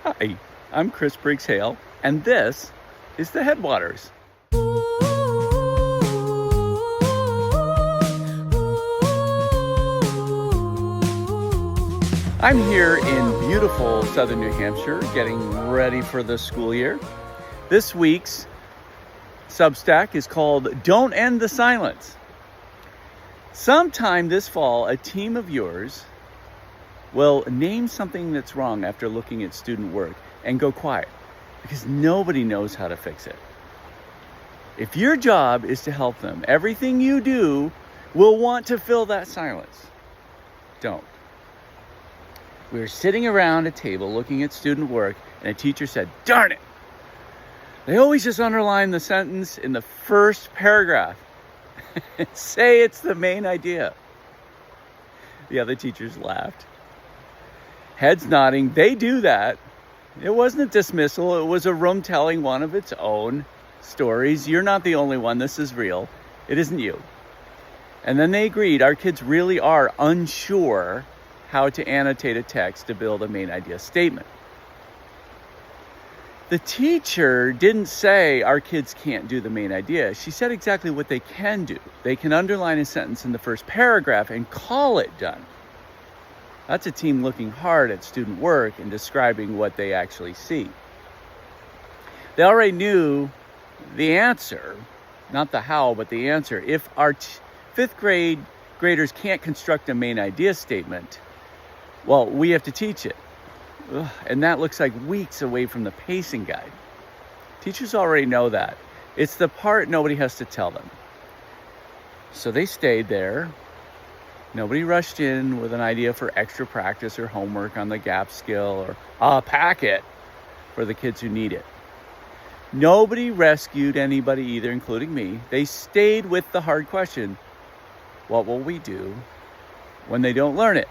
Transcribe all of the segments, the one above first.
Hi, I'm Chris Briggs-Hale, and this is the Headwaters. I'm here in beautiful southern New Hampshire, getting ready for the school year. This week's Substack is called Don't End the Silence. Sometime this fall, a team of yours will name something that's wrong after looking at student work and go quiet because nobody knows how to fix it. If your job is to help them, everything you do will want to fill that silence. Don't. We were sitting around a table looking at student work, and a teacher said, "Darn it! They always just underline the sentence in the first paragraph and say it's the main idea." The other teachers laughed. Heads nodding, they do that. It wasn't a dismissal, it was a room telling one of its own stories. You're not the only one, this is real. It isn't you. And then they agreed, our kids really are unsure how to annotate a text to build a main idea statement. The teacher didn't say our kids can't do the main idea. She said exactly what they can do. They can underline a sentence in the first paragraph and call it done. That's a team looking hard at student work and describing what they actually see. They already knew the answer, not the how, but the answer. If our fifth graders can't construct a main idea statement, well, we have to teach it. And that looks like weeks away from the pacing guide. Teachers already know that. It's the part nobody has to tell them. So they stayed there. Nobody rushed in with an idea for extra practice or homework on the gap skill or a packet for the kids who need it. Nobody rescued anybody either, including me. They stayed with the hard question, what will we do when they don't learn it?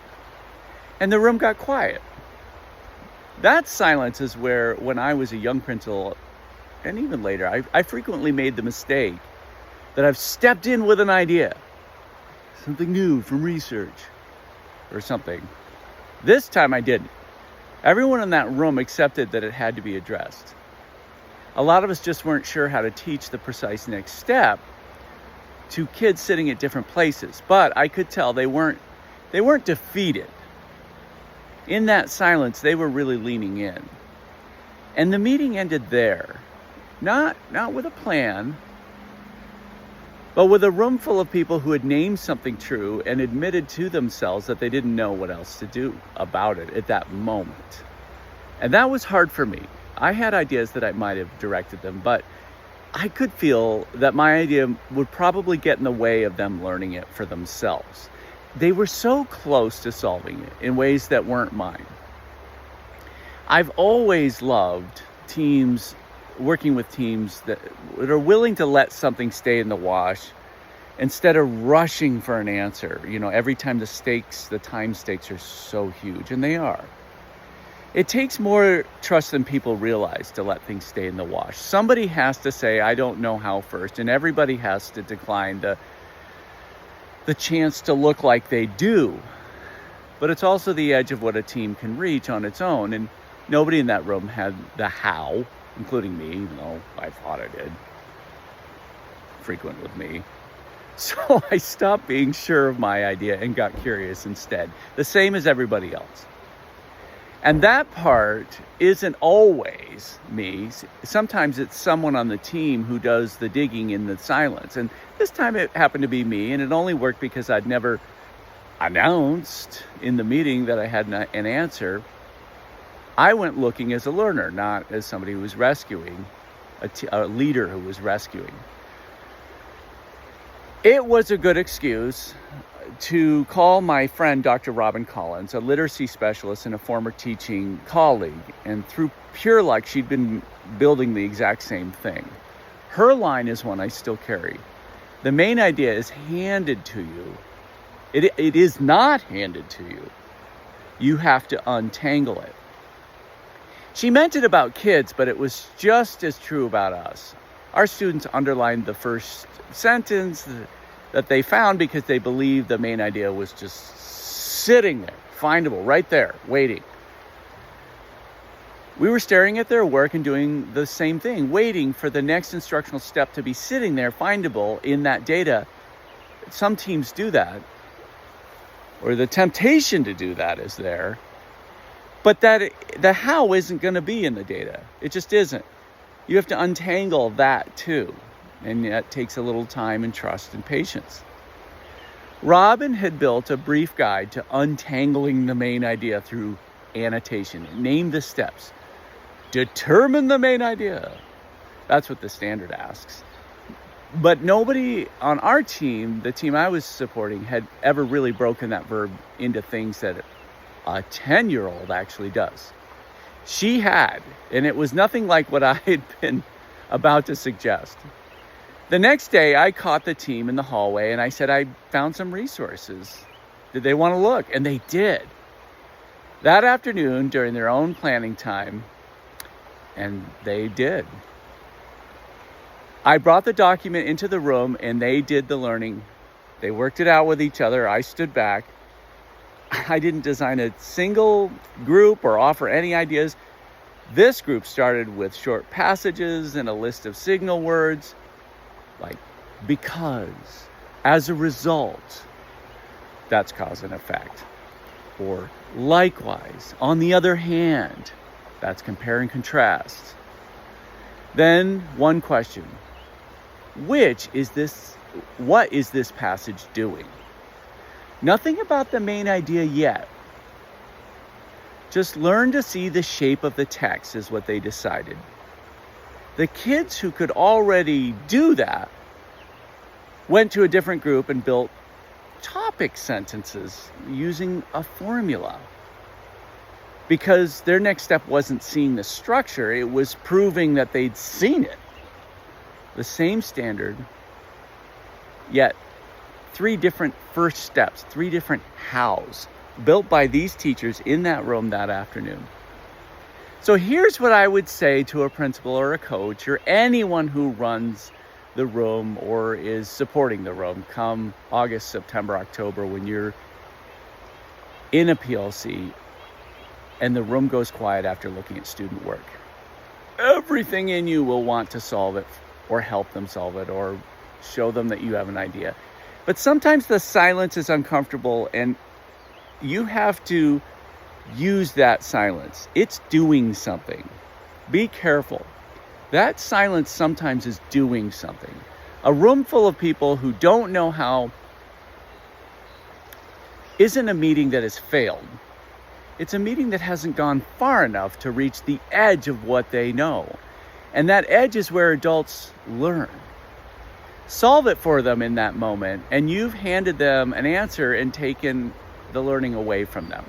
And the room got quiet. That silence is where, when I was a young principal, and even later, I frequently made the mistake that I've stepped in with an idea. Something new from research or something. This time I didn't. Everyone in that room accepted that it had to be addressed. A lot of us just weren't sure how to teach the precise next step to kids sitting at different places. But I could tell they weren't defeated. In that silence, they were really leaning in. And the meeting ended there. Not with a plan, but with a room full of people who had named something true and admitted to themselves that they didn't know what else to do about it at that moment. And that was hard for me. I had ideas that I might have directed them, but I could feel that my idea would probably get in the way of them learning it for themselves. They were so close to solving it in ways that weren't mine. I've always loved working with teams that are willing to let something stay in the wash instead of rushing for an answer. Every time the time stakes are so huge, and they are. It takes more trust than people realize to let things stay in the wash. Somebody has to say, I don't know how first, and everybody has to decline the chance to look like they do. But it's also the edge of what a team can reach on its own, and nobody in that room had the how, including me, even though I thought I did. Frequent with me. So I stopped being sure of my idea and got curious instead. The same as everybody else. And that part isn't always me. Sometimes it's someone on the team who does the digging in the silence. And this time it happened to be me, and it only worked because I'd never announced in the meeting that I had an answer. I went looking as a learner, not as somebody who was rescuing, a leader who was rescuing. It was a good excuse to call my friend Dr. Robin Collins, a literacy specialist and a former teaching colleague. And through pure luck, she'd been building the exact same thing. Her line is one I still carry. The main idea is handed to you. It is not handed to you. You have to untangle it. She meant it about kids, but it was just as true about us. Our students underlined the first sentence that they found because they believed the main idea was just sitting there, findable, right there, waiting. We were staring at their work and doing the same thing, waiting for the next instructional step to be sitting there, findable in that data. Some teams do that, or the temptation to do that is there, but the how isn't going to be in the data. It just isn't. You have to untangle that too, and that takes a little time and trust and patience. Robin had built a brief guide to untangling the main idea through annotation. Name the steps. Determine the main idea. That's what the standard asks. But nobody on our team, the team I was supporting, had ever really broken that verb into things that a 10-year-old actually does. She had, and it was nothing like what I had been about to suggest. The next day, I caught the team in the hallway and I said, I found some resources. Did they want to look? And they did. That afternoon, during their own planning time, and they did. I brought the document into the room and they did the learning. They worked it out with each other. I stood back. I didn't design a single group or offer any ideas. This group started with short passages and a list of signal words like because, as a result, that's cause and effect. Or likewise, on the other hand, that's compare and contrast. Then one question. What is this passage doing? Nothing about the main idea yet. Just learn to see the shape of the text is what they decided. The kids who could already do that went to a different group and built topic sentences using a formula. Because their next step wasn't seeing the structure, it was proving that they'd seen it. The same standard, yet 3 different first steps, 3 different hows, built by these teachers in that room that afternoon. So here's what I would say to a principal or a coach or anyone who runs the room or is supporting the room come August, September, October, when you're in a PLC and the room goes quiet after looking at student work. Everything in you will want to solve it or help them solve it or show them that you have an idea. But sometimes the silence is uncomfortable and you have to use that silence. It's doing something. Be careful. That silence sometimes is doing something. A room full of people who don't know how isn't a meeting that has failed. It's a meeting that hasn't gone far enough to reach the edge of what they know. And that edge is where adults learn. Solve it for them in that moment, and you've handed them an answer and taken the learning away from them.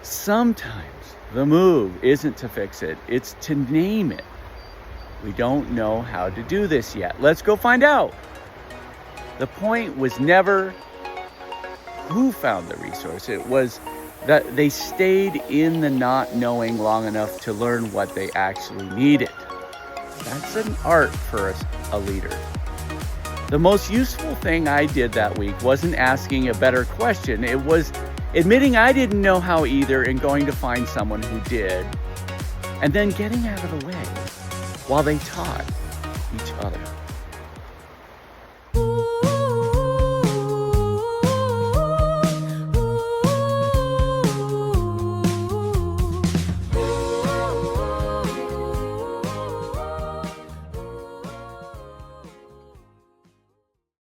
Sometimes the move isn't to fix it, it's to name it. We don't know how to do this yet. Let's go find out. The point was never who found the resource. It was that they stayed in the not knowing long enough to learn what they actually needed. That's an art for a leader. The most useful thing I did that week wasn't asking a better question. It was admitting I didn't know how either and going to find someone who did, and then getting out of the way while they taught each other.